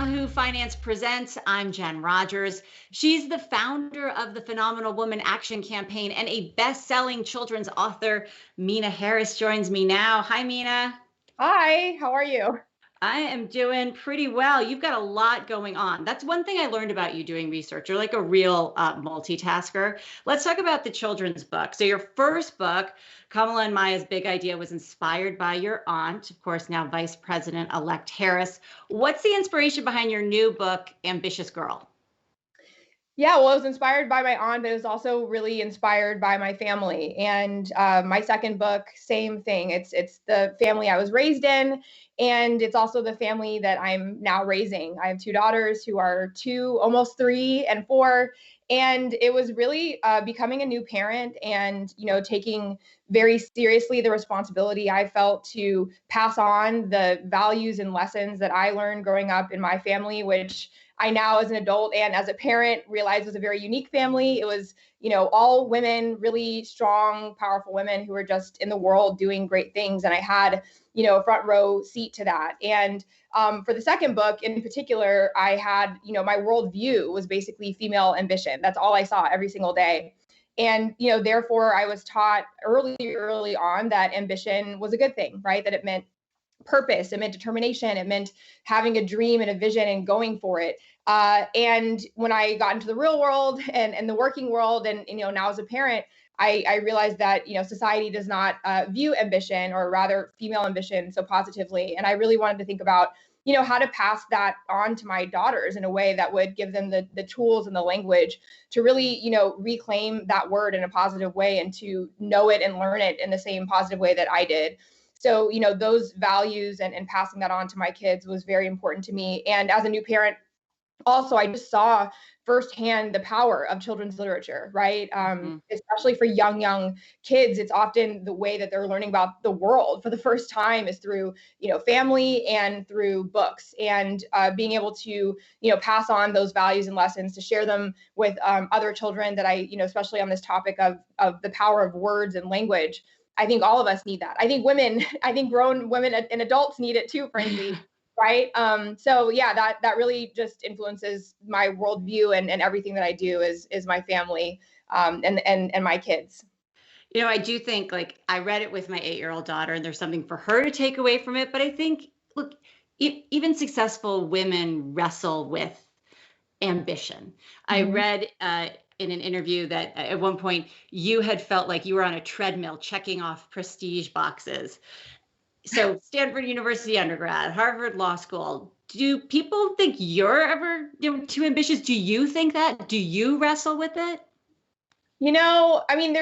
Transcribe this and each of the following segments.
Yahoo Finance Presents. I'm Jen Rogers. She's the founder of the Phenomenal Woman Action Campaign and a best-selling children's author. Meena Harris joins me now. Hi, Meena. Hi, how are you? I am doing pretty well. You've got a lot going on. That's one thing I learned about you doing research. You're like a real multitasker. Let's talk about the children's book. So your first book, Kamala and Maya's Big Idea, was inspired by your aunt, of course, now Vice President-elect Harris. What's the inspiration behind your new book, Ambitious Girl? Yeah, well, I was inspired by my aunt, but it was also really inspired by my family. And my second book, same thing. It's the family I was raised in, and it's also the family that I'm now raising. I have two daughters who are 2, almost 3, and 4. And it was really becoming a new parent, and taking very seriously the responsibility I felt to pass on the values and lessons that I learned growing up in my family, which I now, as an adult and as a parent, realized was a very unique family. It was, all women, really strong, powerful women who were just in the world doing great things. And I had, a front row seat to that. And for the second book in particular, I had, my worldview was basically female ambition. That's all I saw every single day. And, therefore, I was taught early on that ambition was a good thing, right? That it meant purpose, it meant determination, it meant having a dream and a vision and going for it. And when I got into the real world and the working world, and now as a parent, I realized that society does not view ambition, or rather female ambition, so positively. And I really wanted to think about how to pass that on to my daughters in a way that would give them the tools and the language to really reclaim that word in a positive way, and to know it and learn it in the same positive way that I did. So, those values and passing that on to my kids was very important to me. And as a new parent, also, I just saw firsthand the power of children's literature, right? Especially for young kids, it's often the way that they're learning about the world for the first time is through, family and through books, and being able to, pass on those values and lessons, to share them with other children that I, especially on this topic of the power of words and language. I think all of us need that. I think women, I think grown women and adults need it too, frankly. Right. So yeah, that really just influences my worldview, and everything that I do is my family, and my kids. I do think, like, I read it with my 8-year-old daughter, and there's something for her to take away from it. But I think, look, even successful women wrestle with ambition. I read in an interview that at one point you had felt like you were on a treadmill checking off prestige boxes. So Stanford University undergrad, Harvard Law School. Do people think you're ever too ambitious? Do you think that? Do you wrestle with it? I mean,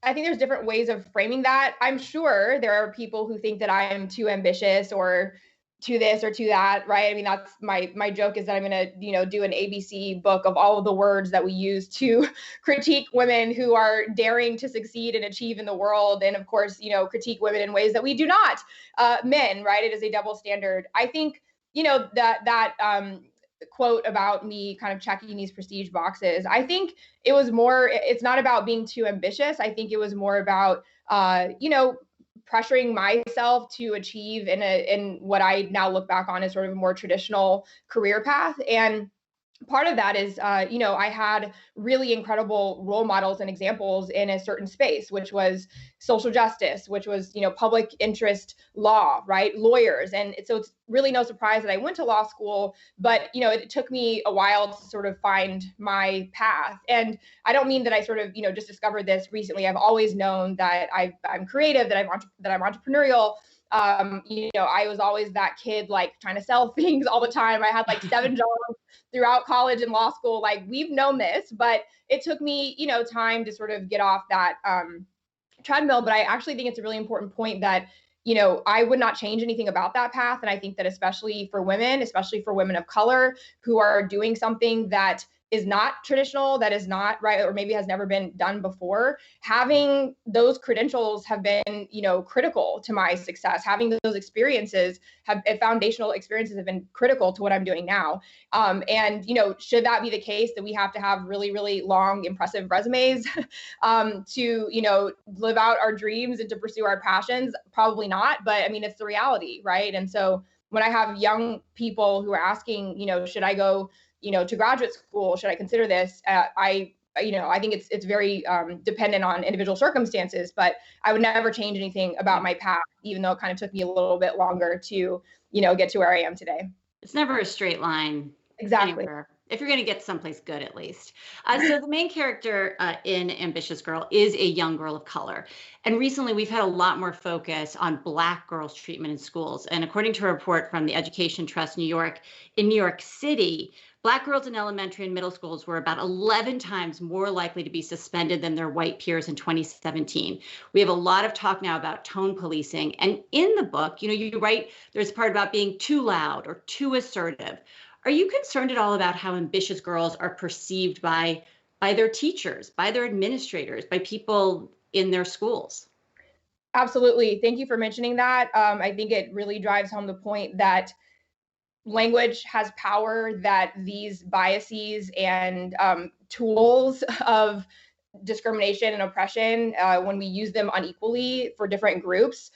I think there's different ways of framing that. I'm sure there are people who think that I am too ambitious, or to this or to that, right? I mean, that's my joke, is that I'm going to, do an ABC book of all of the words that we use to critique women who are daring to succeed and achieve in the world. And of course, critique women in ways that we do not, men, right? It is a double standard. I think, that quote about me kind of checking these prestige boxes, I think it's not about being too ambitious. I think it was more about, pressuring myself to achieve in what I now look back on as sort of a more traditional career path. And part of that is, I had really incredible role models and examples in a certain space, which was social justice, which was, public interest law, right? Lawyers. And so it's really no surprise that I went to law school, but, it took me a while to sort of find my path. And I don't mean that I sort of, just discovered this recently. I've always known that I'm creative, that I'm entrepreneurial. I was always that kid, like, trying to sell things all the time. I had like 7 jobs throughout college and law school. Like, we've known this, but it took me, time to sort of get off that treadmill. But I actually think it's a really important point that, I would not change anything about that path. And I think that especially for women of color who are doing something that is not traditional, that is not right, or maybe has never been done before, having those credentials have been, critical to my success. Having those experiences, foundational experiences, have been critical to what I'm doing now. And, should that be the case, that we have to have really, really long, impressive resumes to, live out our dreams and to pursue our passions? Probably not. But I mean, it's the reality, right? And so when I have young people who are asking, should I go, to graduate school? Should I consider this? I think it's very dependent on individual circumstances, but I would never change anything about my path, even though it kind of took me a little bit longer to, get to where I am today. It's never a straight line. Exactly. Anywhere, if you're going to get someplace good, at least. So the main character in Ambitious Girl is a young girl of color. And recently we've had a lot more focus on Black girls' treatment in schools. And according to a report from the Education Trust New York, in New York City, Black girls in elementary and middle schools were about 11 times more likely to be suspended than their white peers in 2017. We have a lot of talk now about tone policing. And in the book, you write there's a part about being too loud or too assertive. Are you concerned at all about how ambitious girls are perceived by their teachers, by their administrators, by people in their schools? Absolutely. Thank you for mentioning that. I think it really drives home the point that language has power, that these biases and tools of discrimination and oppression, when we use them unequally for different groups,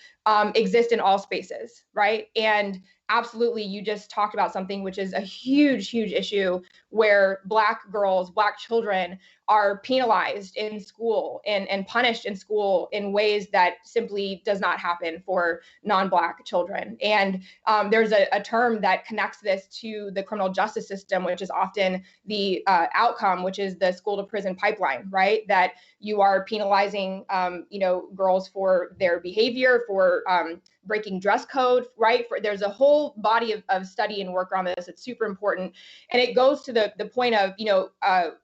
exist in all spaces, right? And absolutely, you just talked about something which is a huge, huge issue where Black girls, Black children are penalized in school and punished in school in ways that simply does not happen for non-Black children. And there's a term that connects this to the criminal justice system, which is often the outcome, which is the school to prison pipeline, right? That you are penalizing, girls for their behavior, for breaking dress code, right? There's a whole body of study and work on this. It's super important. And it goes to the point of,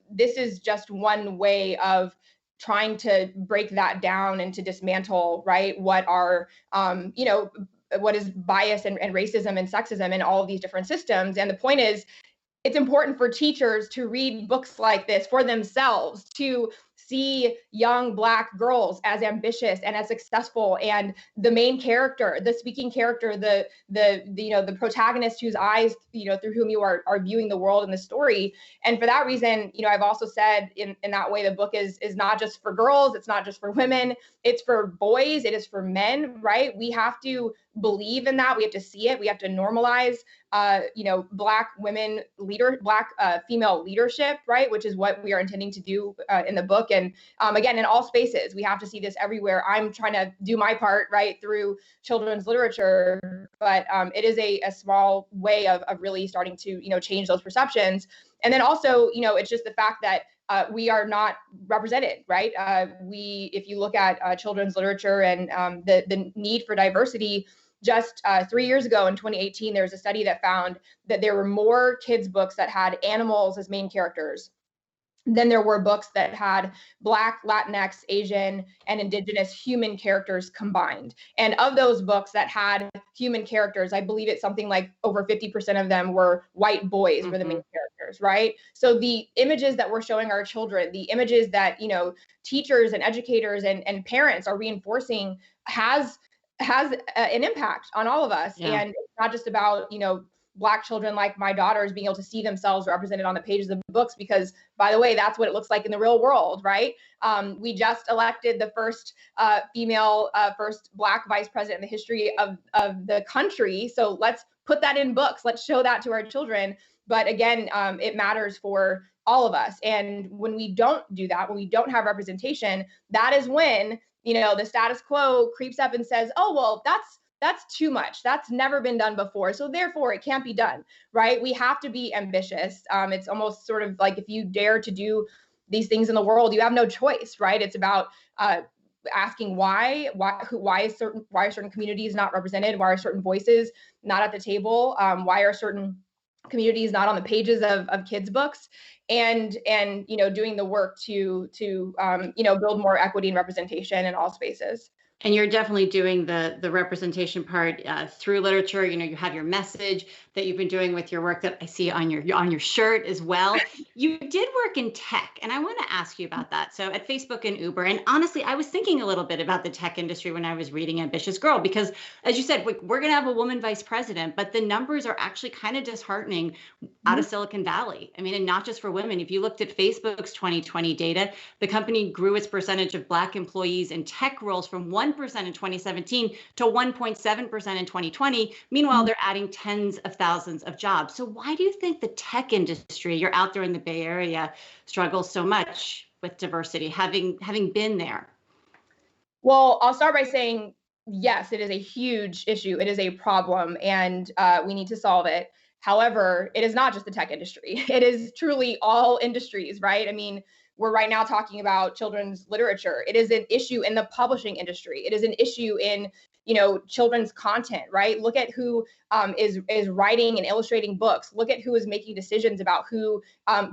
this is just one way of trying to break that down and to dismantle, right? What are, what is bias and racism and sexism in all of these different systems. And the point is, it's important for teachers to read books like this for themselves, to see young Black girls as ambitious and as successful, and the main character, the speaking character, the protagonist whose eyes, through whom you are viewing the world and the story. And for that reason, I've also said in that way, the book is not just for girls, it's not just for women, it's for boys, it is for men, right? We have to believe in that. We have to see it. We have to normalize, Black women Black female leadership, right? Which is what we are intending to do in the book. And again, in all spaces, we have to see this everywhere. I'm trying to do my part, right, through children's literature, but it is a small way of really starting to, change those perceptions. And then also, it's just the fact that we are not represented, right? If you look at children's literature and the need for diversity, just 3 years ago in 2018, there was a study that found that there were more kids' books that had animals as main characters than there were books that had Black, Latinx, Asian, and Indigenous human characters combined. And of those books that had human characters, I believe it's something like over 50% of them were white boys were the main characters, right? So the images that we're showing our children, the images that, teachers and educators and parents are reinforcing has an impact on all of us. Yeah. And it's not just about, Black children like my daughters being able to see themselves represented on the pages of the books, because, by the way, that's what it looks like in the real world, right? We just elected the first female, first Black vice president in the history of the country. So let's put that in books. Let's show that to our children. But again, it matters for all of us. And when we don't do that, when we don't have representation, that is when, the status quo creeps up and says, oh, well, that's too much. That's never been done before. So therefore it can't be done, right? We have to be ambitious. It's almost sort of like, if you dare to do these things in the world, you have no choice, right? It's about asking why are certain communities not represented? Why are certain voices not at the table? Why are certain communities not on the pages of kids' books? And doing the work to build more equity and representation in all spaces. And you're definitely doing the representation part through literature. You have your message that you've been doing with your work that I see on your shirt as well. You did work in tech, and I want to ask you about that. So at Facebook and Uber, and honestly, I was thinking a little bit about the tech industry when I was reading Ambitious Girl, because as you said, we're going to have a woman vice president, but the numbers are actually kind of disheartening out of Silicon Valley. I mean, and not just for women. If you looked at Facebook's 2020 data, the company grew its percentage of Black employees in tech roles from 1% 1% in 2017 to 1.7% in 2020. Meanwhile, they're adding tens of thousands of jobs. So why do you think the tech industry, you're out there in the Bay Area, struggles so much with diversity, having been there? Well, I'll start by saying, yes, it is a huge issue. It is a problem, and we need to solve it. However, it is not just the tech industry. It is truly all industries, right? I mean, we're right now talking about children's literature. It is an issue in the publishing industry. It is an issue in, children's content, right? Look at who is writing and illustrating books. Look at who is making decisions about who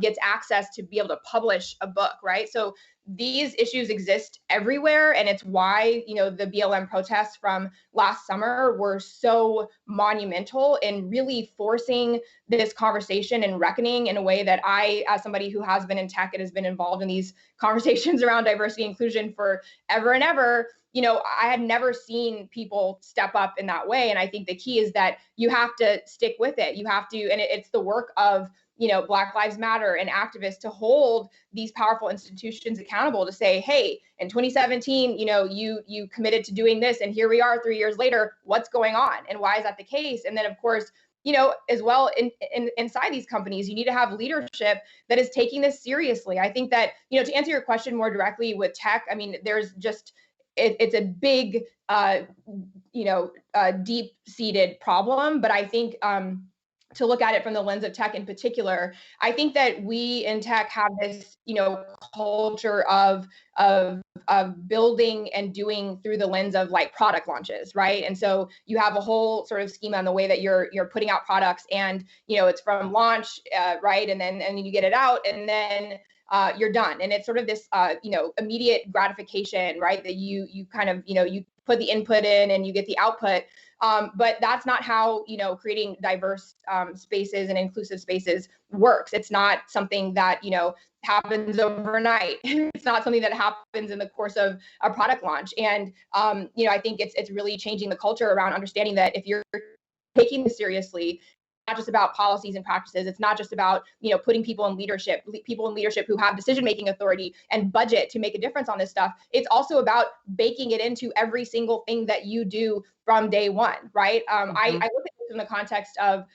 gets access to be able to publish a book, right? So these issues exist everywhere, and it's why the BLM protests from last summer were so monumental in really forcing this conversation and reckoning in a way that I, as somebody who has been in tech and has been involved in these conversations around diversity and inclusion for ever and ever, I had never seen people step up in that way. And I think the key is that you have to stick with it. You have to, and it's the work of Black Lives Matter and activists to hold these powerful institutions accountable, to say, hey, in 2017, you committed to doing this, and here we are 3 years later, what's going on and why is that the case? And then of course, as well inside these companies, you need to have leadership that is taking this seriously. I think that, to answer your question more directly with tech, I mean, there's just, it's a big, deep-seated problem, but I think, to look at it from the lens of tech in particular, I think that we in tech have this, culture of building and doing through the lens of like product launches, right? And so you have a whole sort of schema in the way that you're putting out products, and it's from launch, right, and then you get it out, and then you're done, and it's sort of this immediate gratification, right? That you kind of you put the input in and you get the output. But that's not how creating diverse spaces and inclusive spaces works. It's not something that happens overnight. It's not something that happens in the course of a product launch. And I think it's really changing the culture around understanding that if you're taking this seriously, not just about policies and practices. It's not just about putting people in leadership who have decision-making authority and budget to make a difference on this stuff. It's also about baking it into every single thing that you do from day one, right? I look at this in the context of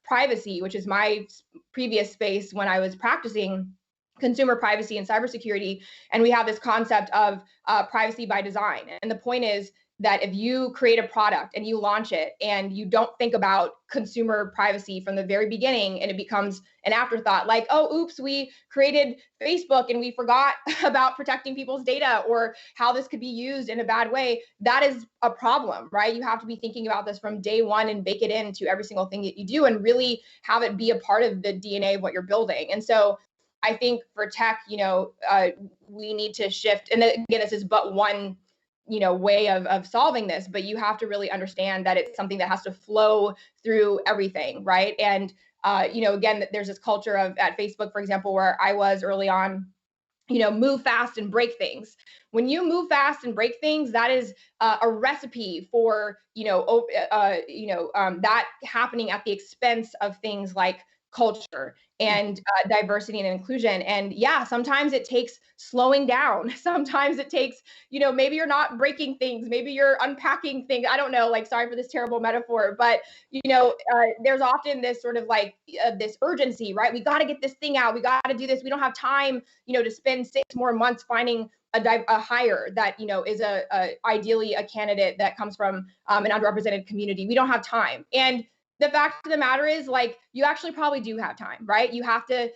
privacy, which is my previous space when I was practicing consumer privacy and cybersecurity, and we have this concept of privacy by design. And the point is that if you create a product and you launch it and you don't think about consumer privacy from the very beginning, and it becomes an afterthought, like, oh, oops, we created Facebook and we forgot about protecting people's data or how this could be used in a bad way, that is a problem, right? You have to be thinking about this from day one and bake it into every single thing that you do and really have it be a part of the DNA of what you're building. And so I think for tech, we need to shift. And again, this is but one way of solving this, but you have to really understand that it's something that has to flow through everything, right? And again, there's this culture of at Facebook, for example, where I was early on, move fast and break things. When you move fast and break things, that is a recipe for that happening at the expense of things like culture and diversity and inclusion. And yeah, sometimes it takes slowing down. Sometimes it takes, maybe you're not breaking things, maybe you're unpacking things. I don't know, like, sorry for this terrible metaphor, but there's often this sort of like this urgency, right? We got to get this thing out. We got to do this. We don't have time, to spend 6 more months finding a hire that is ideally a candidate that comes from an underrepresented community. We don't have time. And the fact of the matter is, like, you actually probably do have time, right? You have to,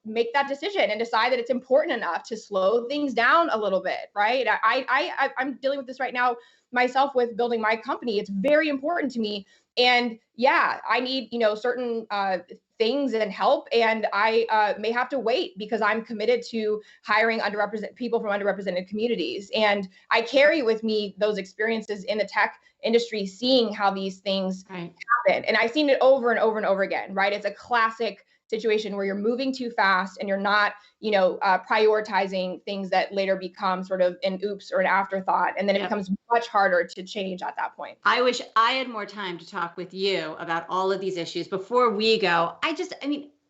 make that decision and decide that it's important enough to slow things down a little bit, right? I'm dealing with this right now myself with building my company. It's very important to me. And yeah, I need, certain things and help. And I may have to wait because I'm committed to hiring people from underrepresented communities. And I carry with me those experiences in the tech industry, seeing how these things happen. And I've seen it over and over and over again, right? It's a classic situation where you're moving too fast and you're not, prioritizing things that later become sort of an oops or an afterthought. And then it becomes much harder to change at that point. I wish I had more time to talk with you about all of these issues. Before we go,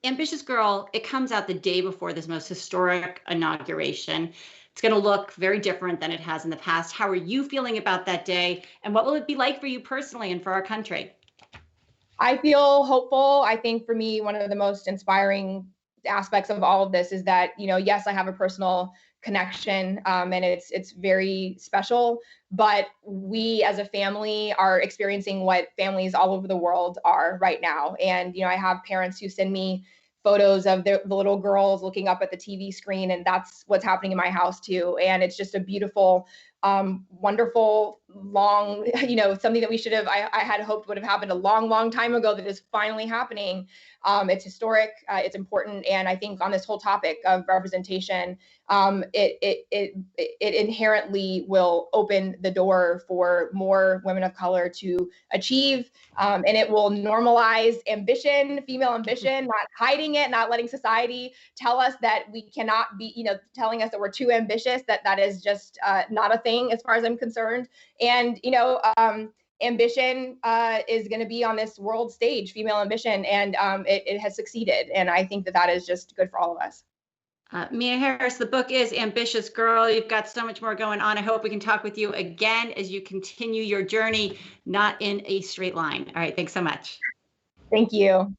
Ambitious Girl, it comes out the day before this most historic inauguration. It's going to look very different than it has in the past. How are you feeling about that day? And what will it be like for you personally and for our country? I feel hopeful. I think for me, one of the most inspiring aspects of all of this is that, yes, I have a personal connection, and it's very special, but we as a family are experiencing what families all over the world are right now. And, I have parents who send me photos of the little girls looking up at the TV screen, and that's what's happening in my house too. And it's just a beautiful, wonderful, long, something that we should have, I had hoped would have happened a long, long time ago that is finally happening. It's historic, it's important. And I think on this whole topic of representation, it inherently will open the door for more women of color to achieve, and it will normalize ambition, female ambition, not hiding it, not letting society tell us that we cannot be, telling us that we're too ambitious, that is just not a thing as far as I'm concerned. And, ambition is going to be on this world stage, female ambition, and it has succeeded. And I think that is just good for all of us. Meena Harris, the book is Ambitious Girl. You've got so much more going on. I hope we can talk with you again as you continue your journey, not in a straight line. All right. Thanks so much. Thank you.